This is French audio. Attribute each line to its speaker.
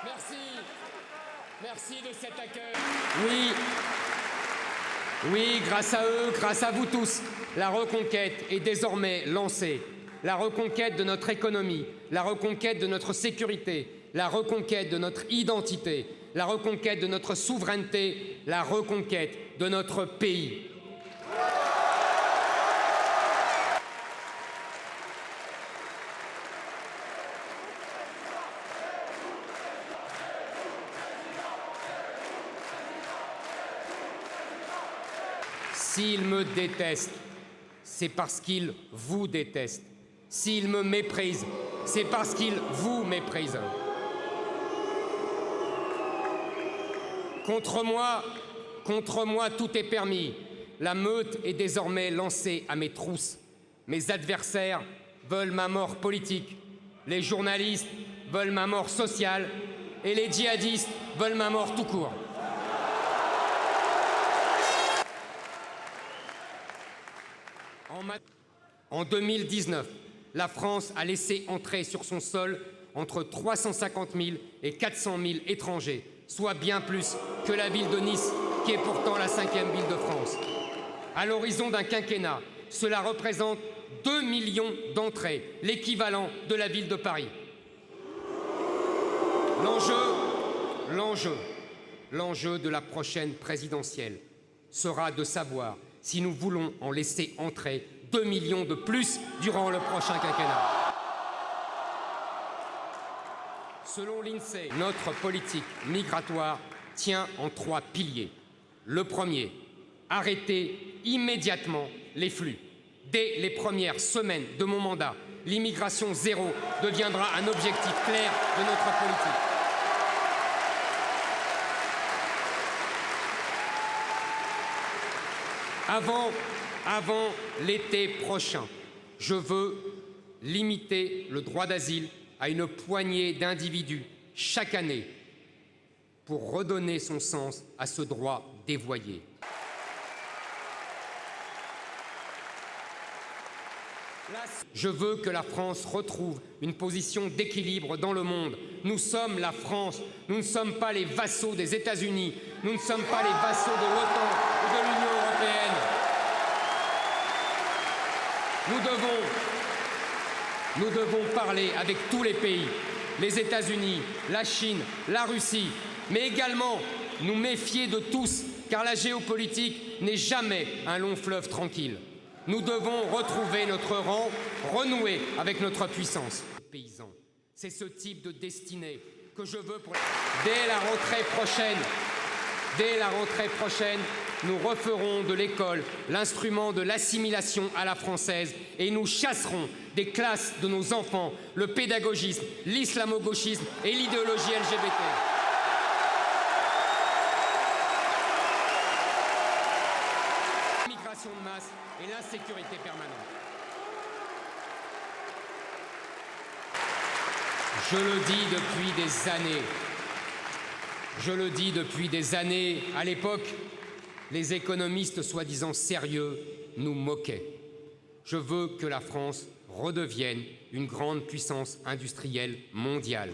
Speaker 1: Merci. Merci de cet accueil. Oui, grâce à eux, grâce à vous tous, la reconquête est désormais lancée. La reconquête de notre économie, la reconquête de notre sécurité, la reconquête de notre identité, la reconquête de notre souveraineté, la reconquête de notre pays. S'ils me détestent, c'est parce qu'ils vous détestent. S'ils me méprisent, c'est parce qu'ils vous méprisent. Contre moi, tout est permis. La meute est désormais lancée à mes trousses. Mes adversaires veulent ma mort politique. Les journalistes veulent ma mort sociale. Et les djihadistes veulent ma mort tout court. En 2019, la France a laissé entrer sur son sol entre 350 000 et 400 000 étrangers, soit bien plus que la ville de Nice, qui est pourtant la 5e ville de France. À l'horizon d'un quinquennat, cela représente 2 millions d'entrées, l'équivalent de la ville de Paris. L'enjeu de la prochaine présidentielle sera de savoir si nous voulons en laisser entrer 2 millions de plus durant le prochain quinquennat. Selon l'INSEE, notre politique migratoire tient en 3 piliers. Le premier, arrêter immédiatement les flux. Dès les premières semaines de mon mandat, l'immigration zéro deviendra un objectif clair de notre politique. Avant l'été prochain, je veux limiter le droit d'asile à une poignée d'individus chaque année pour redonner son sens à ce droit dévoyé. Je veux que la France retrouve une position d'équilibre dans le monde. Nous sommes la France, nous ne sommes pas les vassaux des États-Unis, nous ne sommes pas les vassaux de l'OTAN ou de l'Union européenne. Nous devons parler avec tous les pays, les États-Unis, la Chine, la Russie, mais également nous méfier de tous, car la géopolitique n'est jamais un long fleuve tranquille. Nous devons retrouver notre rang, renouer avec notre puissance. Paysans, c'est ce type de destinée que je veux pour... Dès la rentrée prochaine, nous referons de l'école l'instrument de l'assimilation à la française et nous chasserons des classes de nos enfants le pédagogisme, l'islamo-gauchisme et l'idéologie LGBT. L'immigration de masse et l'insécurité permanente. Je le dis depuis des années. À l'époque, les économistes soi-disant sérieux nous moquaient. Je veux que la France redevienne une grande puissance industrielle mondiale.